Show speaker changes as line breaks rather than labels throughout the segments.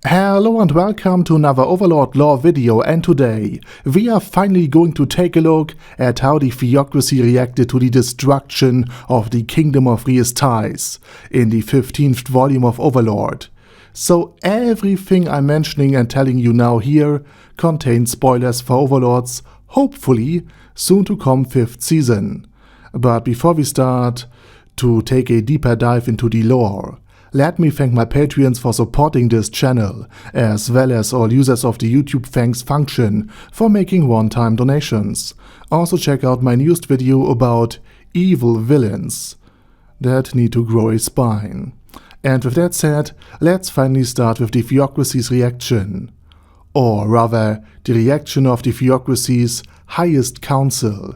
Hello and welcome to another Overlord lore video, and today we are finally going to take a look at how the theocracy reacted to the destruction of the Kingdom of Ainz in the 15th volume of Overlord. So everything I'm mentioning and telling you now here contains spoilers for Overlord's hopefully soon to come 5th season. But before we start to take a deeper dive into the lore, let me thank my Patreons for supporting this channel, as well as all users of the YouTube thanks function for making one-time donations. Also check out my newest video about evil villains that need to grow a spine. And with that said, let's finally start with the theocracy's reaction. Or rather, the reaction of the theocracy's highest council.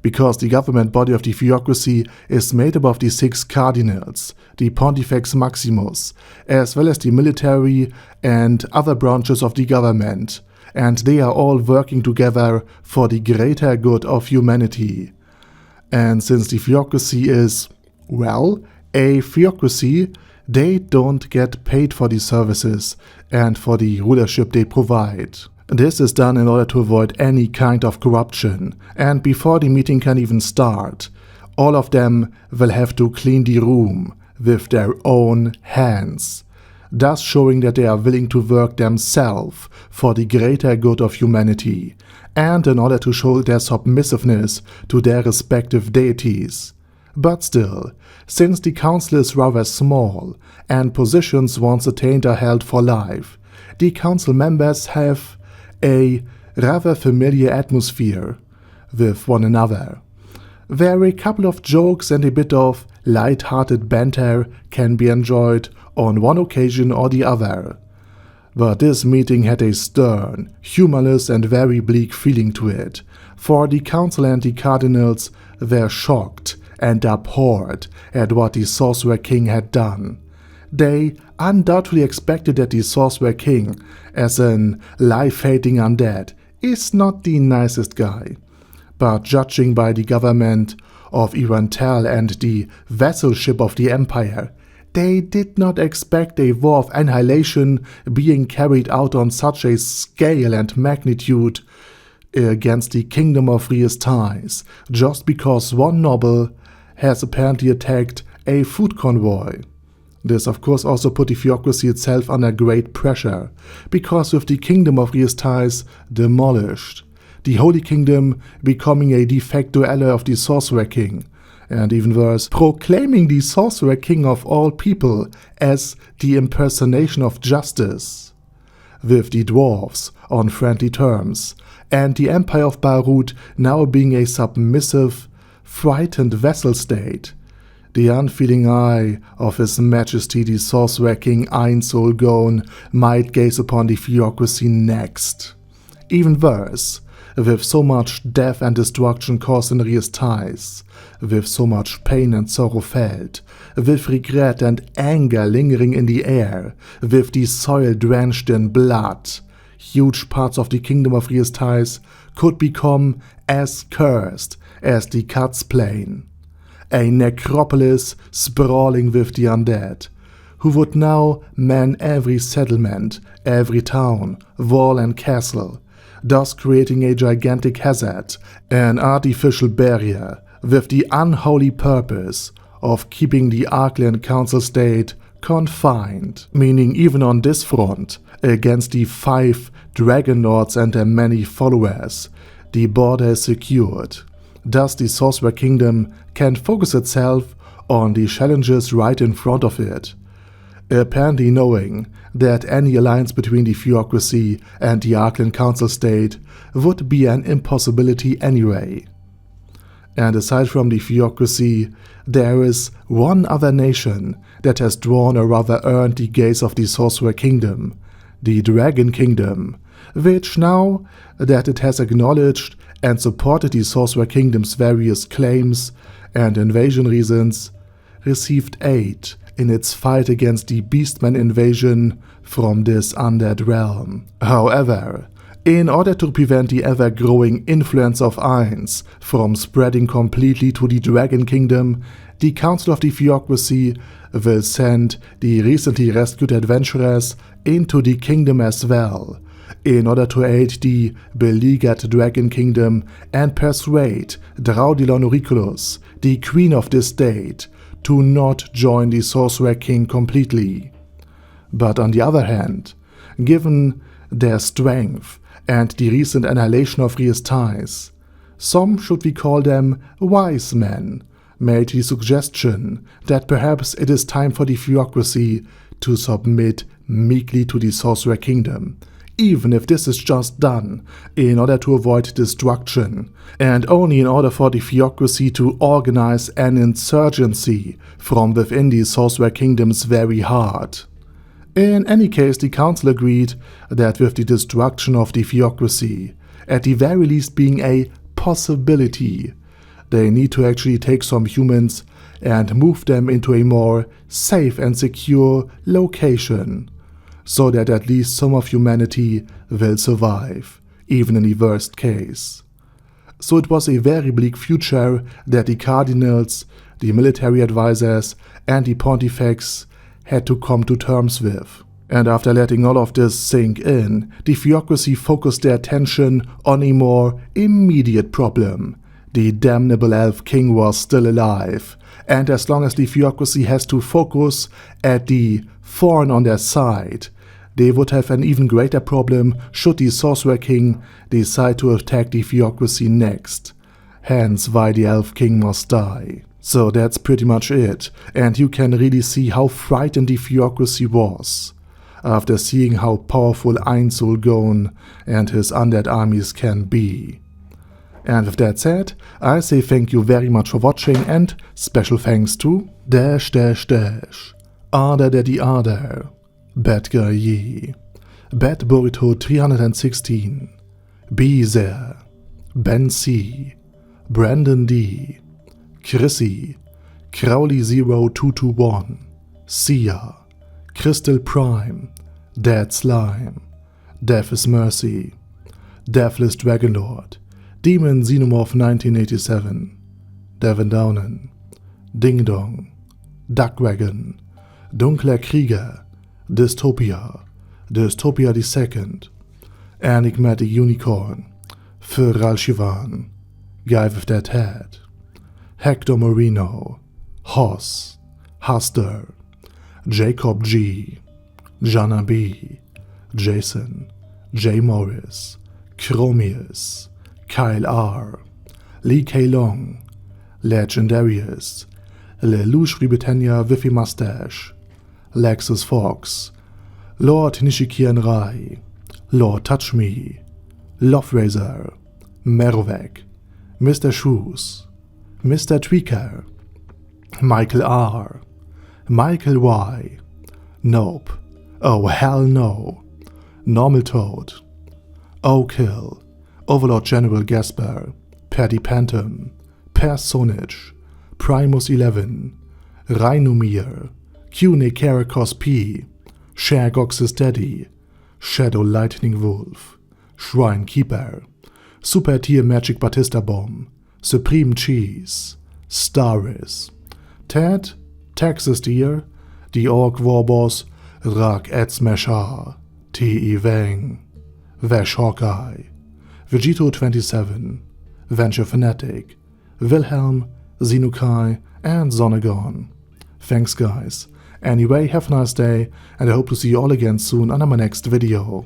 Because the government body of the theocracy is made up of the 6 cardinals, the Pontifex Maximus, as well as the military and other branches of the government, and they are all working together for the greater good of humanity. And since the theocracy is, well, a theocracy, they don't get paid for the services and for the rulership they provide. This is done in order to avoid any kind of corruption, and before the meeting can even start, all of them will have to clean the room with their own hands, thus showing that they are willing to work themselves for the greater good of humanity, and in order to show their submissiveness to their respective deities. But still, since the council is rather small, and positions once attained are held for life, the council members have a rather familiar atmosphere with one another, where a couple of jokes and a bit of light-hearted banter can be enjoyed on one occasion or the other. But this meeting had a stern, humorless and very bleak feeling to it, for the council and the cardinals were shocked and abhorred at what the Sorcerer King had done. They undoubtedly expected that the Sorcerer King, as an life-hating undead, is not the nicest guy. But judging by the government of Irantel and the vassalship of the Empire, they did not expect a war of annihilation being carried out on such a scale and magnitude against the Kingdom of Ainz, just because one noble has apparently attacked a food convoy. This of course also put the theocracy itself under great pressure, because with the Kingdom of Ainz demolished, the Holy Kingdom becoming a de facto ally of the Sorcerer King, and even worse, proclaiming the Sorcerer King of all people as the impersonation of justice, with the dwarves on friendly terms, and the Empire of Barut now being a submissive, frightened vassal state. The unfeeling eye of His Majesty the Sorcerer King Ainz Ooal Gown might gaze upon the theocracy next. Even worse, with so much death and destruction caused in Ainz, with so much pain and sorrow felt, with regret and anger lingering in the air, with the soil drenched in blood, huge parts of the Kingdom of Ainz could become as cursed as the Cuts Plain. A necropolis sprawling with the undead, who would now man every settlement, every town, wall and castle, thus creating a gigantic hazard, an artificial barrier, with the unholy purpose of keeping the Arkland Council State confined, meaning even on this front, against the 5 Dragon Lords and their many followers, the border is secured. Thus the Sorcerer Kingdom can focus itself on the challenges right in front of it, apparently knowing that any alliance between the theocracy and the Arkland Council State would be an impossibility anyway. And aside from the theocracy, there is one other nation that has drawn or rather earned the gaze of the Sorcerer Kingdom, the Dragon Kingdom, which now that it has acknowledged and supported the Sorcerer Kingdom's various claims and invasion reasons, received aid in its fight against the Beastman invasion from this undead realm. However, in order to prevent the ever-growing influence of Ainz from spreading completely to the Dragon Kingdom, the Council of the Theocracy will send the recently rescued adventurers into the kingdom as well, in order to aid the beleaguered Dragon Kingdom and persuade Draudilon Auriculus, the queen of this state, to not join the Sorcerer King completely. But on the other hand, given their strength and the recent annihilation of Rhea's ties, some, should we call them wise men, made the suggestion that perhaps it is time for the Theocracy to submit meekly to the Sorcerer Kingdom, even if this is just done in order to avoid destruction, and only in order for the Theocracy to organize an insurgency from within the Sorcerer Kingdom's very heart. In any case, the Council agreed that with the destruction of the Theocracy, at the very least being a possibility, they need to actually take some humans and move them into a more safe and secure location, so that at least some of humanity will survive, even in the worst case. So it was a very bleak future that the cardinals, the military advisors, and the pontifex had to come to terms with. And after letting all of this sink in, the Theocracy focused their attention on a more immediate problem. The damnable Elf King was still alive, and as long as the Theocracy has to focus at the thorn on their side, they would have an even greater problem should the Sorcerer King decide to attack the Theocracy next. Hence why the Elf King must die. So that's pretty much it, and you can really see how frightened the Theocracy was after seeing how powerful Ainz Ooal Gown and his undead armies can be. And with that said, I say thank you very much for watching, and special thanks to Arder Daddy Arder, Bad Guy Ye, Bad Burrito 316, Beezer, Ben C, Brandon D, Chrissy, Crowley 0221, Sia, Crystal Prime, Dead Slime, Death is Mercy, Deathless Dragonlord, Demon Xenomorph 1987, Devin Downen, Ding Dong, Duckwagon, Dunkler Krieger, Dystopia, Dystopia II, Enigmatic Unicorn, Feral Shivan, Guy with That Head, Hector Marino, Hoss, Huster, Jacob G, Jana B, Jason, J. Morris, Chromius, Kyle R, Lee K. Long, Legendarius, Lelouch Britannia Wiffy Mustache, Lexus Fox, Lord Nishikian Rai, Lord Touch Me, Love Razor, Merovec, Mr. Shoes, Mr. Tweaker, Michael R, Michael Y, Nope, Oh Hell No, Normal Toad, O'Kill, Overlord General Gasper, Paddy Pantum, Personage, Primus 11, Rhinomir, Cune Karakos P, Shagox's Daddy, Shadow Lightning Wolf, Shrine Keeper, Super Tier Magic Batista Bomb, Supreme Cheese, Staris, Ted, Texas Deer, The Orc Warboss, Rak Ed Smashar, T.E. Wang, Vash Hawkeye, Vegito 27, Venture Fanatic, Wilhelm, Xenukai, and Zonagon. Thanks guys. Anyway, have a nice day, and I hope to see you all again soon on my next video.